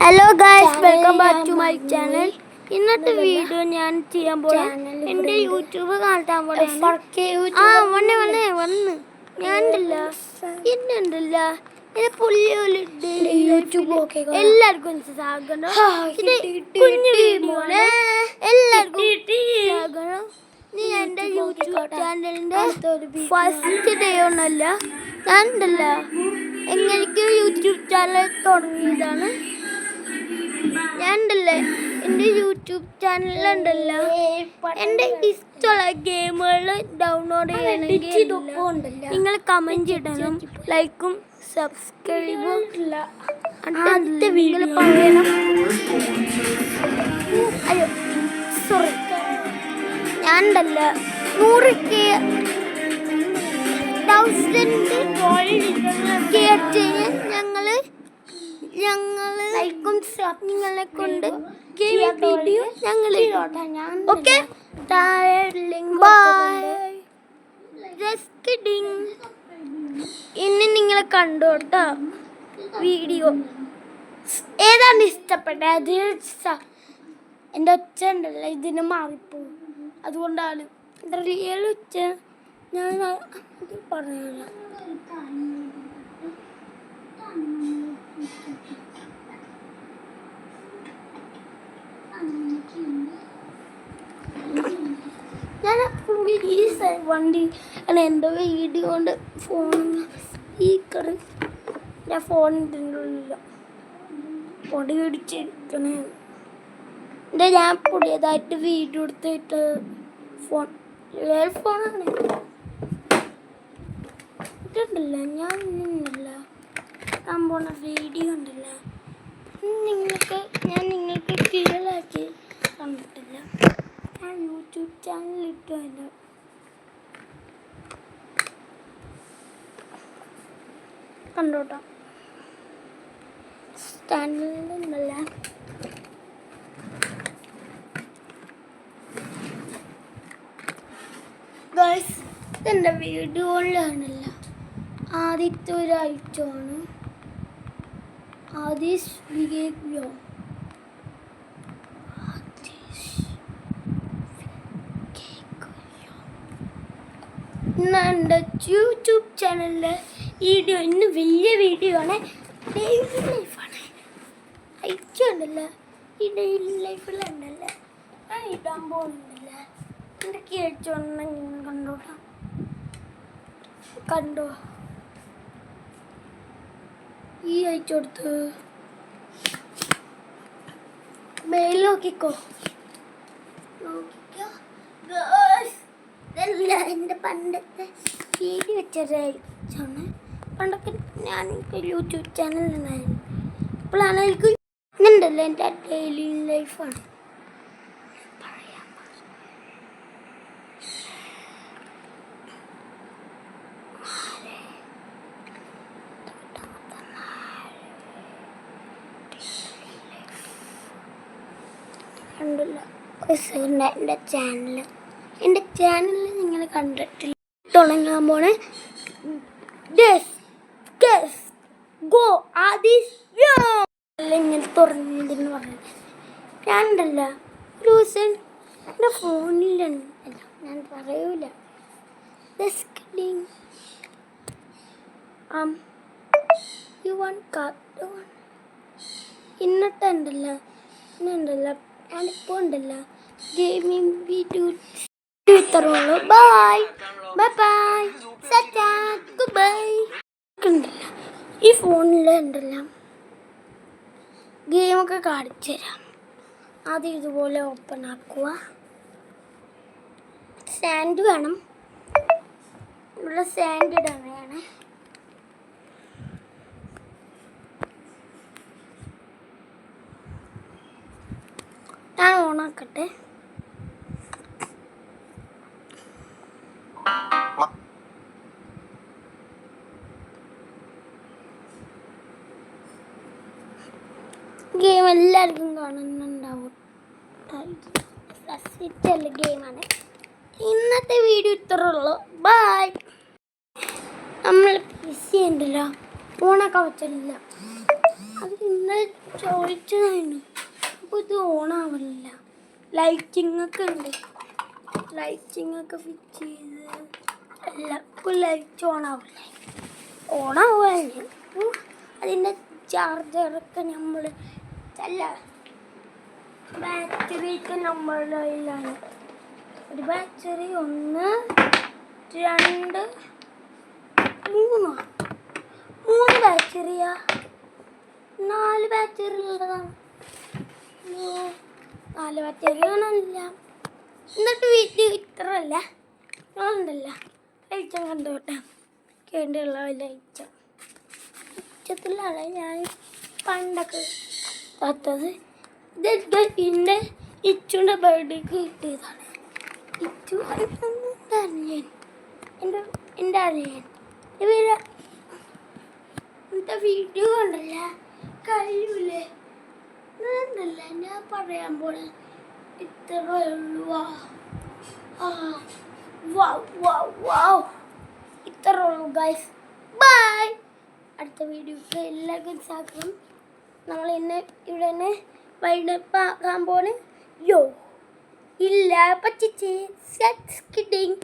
Hello guys, welcome back to my channel. ഇന്നത്തെ video ഞാൻ ചെയ്യാൻ പോകുന്നത് എൻ്റെ യൂട്യൂബ് കാണിക്കാൻ വന്ന് ഞാനുണ്ടല്ല ഇന്നുണ്ടല്ല യൂട്യൂബ് എല്ലാവർക്കും സ്വാഗതം. കുഞ്ഞു വീഡിയോ എല്ലാവർക്കും സ്വാഗതം. നീ എൻ്റെ യൂട്യൂബ് ചാനലിൻ്റെ ഫസ്റ്റ് ഡേ ഒന്നല്ല, ഞാനുണ്ടല്ല എങ്ങനെയൊക്കെ യൂട്യൂബ് ചാനൽ തുടങ്ങിയതാണ്. ഞാനുണ്ടല്ലേ എൻ്റെ യൂട്യൂബ് ചാനലുണ്ടല്ല എൻ്റെ ഇഷ്ടമുള്ള ഗെയിമുകൾ ഡൗൺലോഡ് ചെയ്യണമെങ്കിൽ നിങ്ങൾ കമൻറ്റ് ഇടണം, ലൈക്കും സബ്സ്ക്രൈബും നിങ്ങൾ പറയണം. അയ്യോ സോറി, ഞാനുണ്ടല്ല 100,000 ഞങ്ങൾ ലൈക്കും നിങ്ങളെ കൊണ്ട് വീഡിയോ ഞങ്ങൾ ഓക്കെ. ഇനി നിങ്ങൾ കണ്ടോട്ടോ വീഡിയോ. ഏതാണ് ഇഷ്ടപ്പെട്ടത്? എൻ്റെ ഒച്ച ഉണ്ടല്ലോ ഇതിന് മാറിപ്പോവും, അതുകൊണ്ടാണ് എൻ്റെ റിയൽ ഒച്ച ഞാൻ പറഞ്ഞില്ല. ഞാൻ ഈ വണ്ടി എൻ്റെ വീഡിയോ കൊണ്ട് ഫോൺ സ്പീക്കർ ഞാൻ ഫോണില്ല പൊടി പിടിച്ചിരിക്കണേ. ഞാൻ പുതിയതായിട്ട് വീഡിയോ എടുത്തിട്ട് ഫോൺ റിയൽ ഫോണാണ് ഇട്ടുണ്ടല്ല. ഞാൻ പോണ വീഡിയോ ഉണ്ടല്ല ഞാൻ നിങ്ങൾക്ക് ക്ലിയറാക്കി കണ്ടിട്ടില്ല. ഞാൻ യൂട്യൂബ് ചാനൽ ഇട്ടു അതിൻ്റെ കണ്ടോട്ടോ. ചാനലിലല്ല ഗൈസ്, ഇതെൻ്റെ വീഡിയോയിലാണല്ല ആദ്യത്തെ ഒരാഴ്ചയാണ്. ആദിസ് ബിഹേവിയോ ഇന്ന് എൻ്റെ യൂട്യൂബ് ചാനലിലെ വീഡിയോ ഇന്ന് വലിയ വീഡിയോ ആണ്. ഡെയിലി ലൈഫാണ്. അയച്ചുണ്ടല്ല ഈ ഡെയിലി ലൈഫിലുണ്ടല്ല ഞാൻ ഇടാൻ പോകുന്നില്ല. എന്തൊക്കെ അയച്ചോണ്ടെങ്കിൽ കണ്ടോട്ടാ, കണ്ടോ ഈ അയച്ചു കൊടുത്ത് മെയിൽ നോക്കിക്കോ. ഇതല്ല എൻ്റെ പണ്ടത്തെ വീഡിയോ വെച്ചതാണ്. പണ്ടൊക്കെ ഞാൻ യൂട്യൂബ് ചാനലുണ്ടായിരുന്നു. ഇപ്പോഴാണ് എനിക്ക് ഇന്നുണ്ടല്ലോ എൻ്റെ ഡെയിലി ലൈഫാണ്. കണ്ടില്ല എൻ്റെ ചാനൽ നിങ്ങൾ കണ്ടിട്ടില്ല. തുടങ്ങാൻ പോണേ ഇങ്ങനെ തുറന്നിട്ടെന്ന് പറഞ്ഞത് ഞാനുണ്ടല്ല ഒരു ദിവസം എൻ്റെ ഫോണിലാണ്. അല്ല ഞാൻ പറയൂല. ഇന്നത്തെ ഉണ്ടല്ല ഞാനിപ്പോൾ ഉണ്ടല്ല ഗെയിമിംഗ് വീഡിയോ ഇത്രയുള്ളൂ. Bye bye bye good bye. ഉണ്ടല്ല ഈ ഫോണിൽ ഉണ്ടല്ല ഗെയിമൊക്കെ കാണിച്ചു തരാം. ആദ്യം ഇതുപോലെ ഓപ്പൺ ആക്കുക. സാൻഡ് വേണം, ഇവിടെ സാൻഡ് ഇടാനാണ്. ഞാൻ ഓണാക്കട്ടെ. ഗെയിം എല്ലാവർക്കും കാണുന്നുണ്ടാവും. ഗെയിമാണ്. ഇന്നത്തെ വീഡിയോ ഇത്രേ ഉള്ളൂ. ബൈ. നമ്മൾ ബിസി ഉണ്ടല്ലോ, ഫോണൊക്കെ വെച്ചിട്ടില്ല. അത് ഇന്നലെ ചോദിച്ചതായിരുന്നു. അപ്പോൾ ഇത് ഓണാവില്ല. ലൈറ്റിങ്ങൊക്കെ ഉണ്ട്. ലൈറ്റിങ്ങൊക്കെ ഫിറ്റ് ചെയ്ത് അല്ല ഇപ്പോൾ ലൈറ്റ് ഓണാവില്ല. ഓണാവുകയല്ലേ. അതിൻ്റെ ചാർജറൊക്കെ നമ്മൾ അല്ല ബാറ്ററിയൊക്കെ നമ്മളുടെ കയ്യിലാണ്. ഒരു ബാറ്ററി 1 2 3 ബാറ്ററിയാ 4 ബാറ്ററി ഉള്ളതാണ്. 4 ബാറ്ററി കാണാനില്ല. എന്നിട്ട് വീട്ടിൽ ഇത്രയല്ല ഞാനുണ്ടല്ല ലൈറ്റം കണ്ടോട്ടെ കേണ്ടുള്ള ലൈറ്റത്തിലാണ് ഞാൻ പണ്ടൊക്കെ തത്തത്. ഇതൊക്കെ പിന്നെ ഇച്ചുൻ്റെ ബർത്ത്ഡേക്ക് കിട്ടിയതാണ്. ഇച്ചു അറിയാൻ എൻ്റെ അറിയാൻ ഇന്നത്തെ വീഡിയോ കണ്ടല്ല കഴിയൂലേ എന്നല്ല ഞാൻ പറയാൻ പോലെ ഇത്ര ഉള്ളൂ. ഇത്ര ഉള്ളൂ ഗൈസ്. ബൈ. അടുത്ത വീഡിയോക്ക് എല്ലാവർക്കും സ്വാഗതം. നമ്മൾ ഇന്ന് ഇവിടെ തന്നെ വൈകിട്ടാക്കാൻ പോണ്. യോ ഇല്ല പറ്റിച്ച് കിഡിങ്.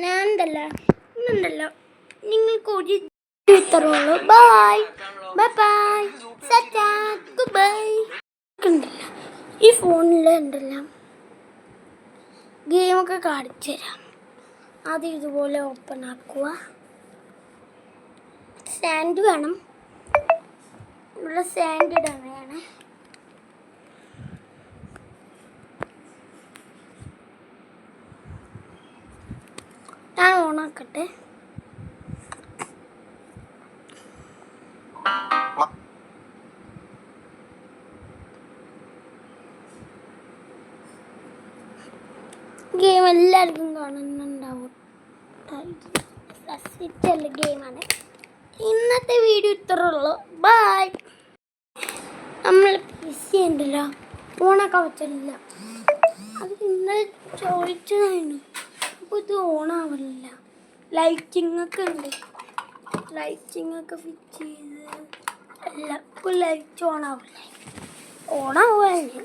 ഞാൻ ഉണ്ടല്ലോ നിങ്ങൾക്ക് ഒരു ഇത്രയുള്ളൂ. Bye bye bye good bye. ഉണ്ടല്ല ഈ ഫോണിൽ ഉണ്ടല്ലോ ഗെയിമൊക്കെ കാണിച്ചു തരാം. ആദ്യം ഇതുപോലെ ഓപ്പൺ ആക്കുക. സാൻഡ് വേണം. ഇവിടെ സാൻഡ് ഇടാനാണ്. ഞാൻ ഓണാക്കട്ടെ. ഗെയിം എല്ലാവർക്കും കാണുന്നുണ്ടാവും. ഗെയിമാണ്. ഇന്നത്തെ വീഡിയോ ഇത്ര ഉള്ളൂ. ബൈ. നമ്മൾ ബിസി ഉണ്ടല്ലോ ഓണാക്കാൻ പറ്റില്ല. അത് ഇന്നലെ ചോദിച്ചതായിരുന്നു. അപ്പോൾ ഇത് ഓണാവില്ല. ലൈറ്റിങ്ങൊക്കെ ഉണ്ട്. ലൈറ്റിങ്ങൊക്കെ ഫിറ്റ് ചെയ്ത് അല്ല ഇപ്പോൾ ലൈറ്റ് ഓണാവില്ല. ഓണാവുകയല്ലേ.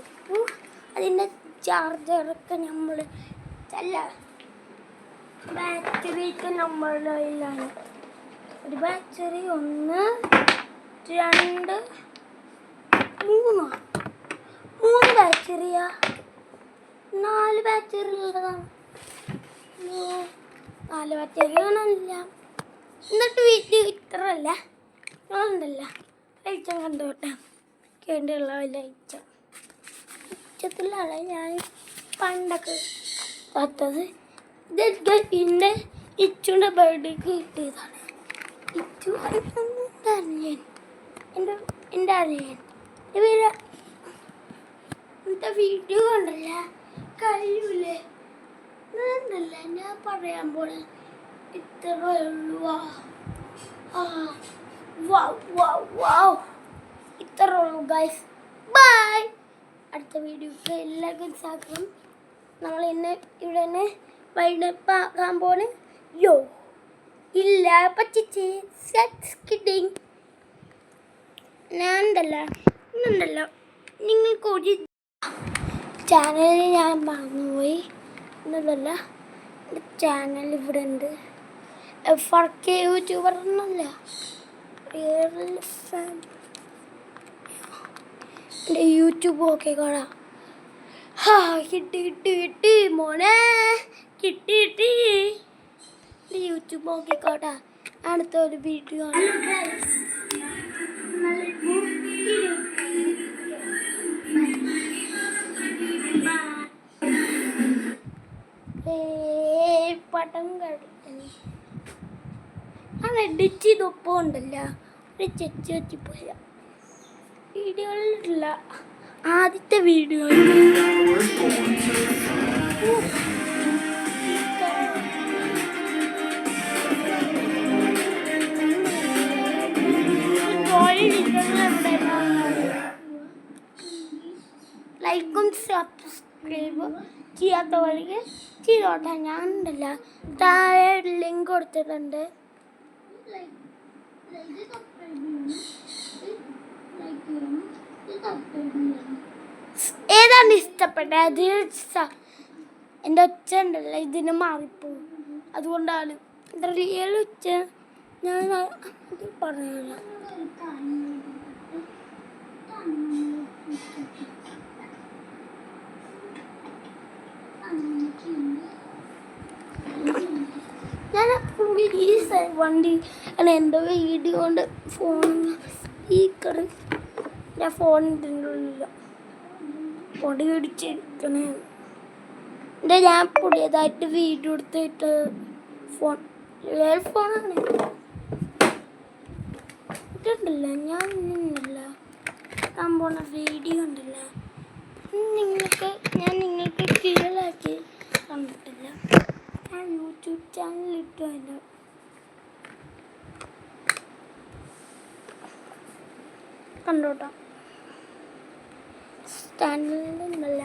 അതിൻ്റെ ചാർജറൊക്കെ നമ്മൾ അല്ല ബാറ്ററിയൊക്കെ നമ്മളുടെ കയ്യിലാണ്. ഒരു ബാറ്ററി 1 2 3 ബാറ്ററിയാ 4 ബാറ്ററി ഉള്ളതാണ്. 4 ബാറ്ററി കാണാനില്ല. എന്നിട്ട് വീട്ടിൽ ഇത്രയല്ല ഞാനുണ്ടല്ല ലൈറ്റം കണ്ടോട്ടെ കേണ്ടുള്ള ലൈറ്റം ലൈറ്റത്തിലാണ് ഞാൻ പണ്ടൊക്കെ തത്തത്. ഇതൊക്കെ പിന്നെ ഇച്ചുൻ്റെ ബർത്ത്ഡേക്ക് കിട്ടിയതാണ്. ഇച്ചു അറിയാൻ എൻ്റെ അറിയാൻ ഇന്നത്തെ വീഡിയോ കണ്ടല്ല കഴിയൂലേ എന്നല്ല ഞാൻ പറയാൻ പോലെ ഇത്ര ഉള്ളൂ. ഇത്ര ഉള്ളൂ ഗൈസ്. ബൈ. അടുത്ത വീഡിയോക്ക് എല്ലാവർക്കും സ്വാഗതം. നമ്മൾ ഇന്ന് ഇവിടെ തന്നെ വൈകിട്ടാക്കാൻ പോണ്. യോ ഇല്ല പറ്റിച്ച് കിഡിങ്. ഞാൻ ഉണ്ടല്ലോ നിങ്ങൾക്ക് ഒരു ചാനൽ ഞാൻ മറന്നുപോയി. എന്നതല്ല ചാനൽ ഇവിടെ ഉണ്ട്. FRK യൂട്യൂബർ എന്നല്ല എൻ്റെ യൂട്യൂബ് ഒക്കെ കാണാം. കിട്ടി മോനെ കിട്ടി. യൂട്യൂബ് നോക്കിക്കോട്ടെ. അടുത്ത ഒരു വീഡിയോ ആണ്. പടം കളിക്കണേ ഞാൻ എഡിറ്റ് ചെയ്തൊപ്പം ഉണ്ടല്ല ഒരു ചെച്ച് വെച്ചിപ്പോയ വീഡിയോയിലുള്ള ആദ്യത്തെ വീഡിയോ ലൈക്കും സബ്സ്ക്രൈബും ചെയ്യാത്തവർക്ക് ചെയ്തോട്ടെ. ഞാനുണ്ടല്ല താഴെ ലിങ്ക് കൊടുത്തിട്ടുണ്ട്. ഏതാണ് ഇഷ്ടപ്പെട്ടത്? എൻ്റെ ഒച്ച ഉണ്ടല്ലോ ഇതിന് മാറിപ്പോവും, അതുകൊണ്ടാണ് എൻ്റെ റിയൽ ഒച്ച ഞാൻ പറഞ്ഞില്ല. ഞാൻ ഈ വണ്ടി അല്ല എൻ്റെ വീഡിയോ കൊണ്ട് ഫോൺ സ്പീക്കർ ഞാൻ ഫോണില്ല പൊടി പിടിച്ചിരിക്കണേ. ഞാൻ പുതിയതായിട്ട് വീഡിയോ എടുത്തിട്ട് ഫോൺ ഫോണാണ് ഇതുണ്ടല്ല, ഞാൻ ഇന്നല്ല ഞാൻ പോണ വീഡിയോ ഉണ്ടല്ല ഞാൻ നിങ്ങൾക്ക് ക്ലിയറാക്കി കണ്ടിട്ടില്ല. ഞാൻ യൂട്യൂബ് ചാനലിട്ടു അതിൻ്റെ കണ്ടോട്ടോ. ചാനലിലല്ല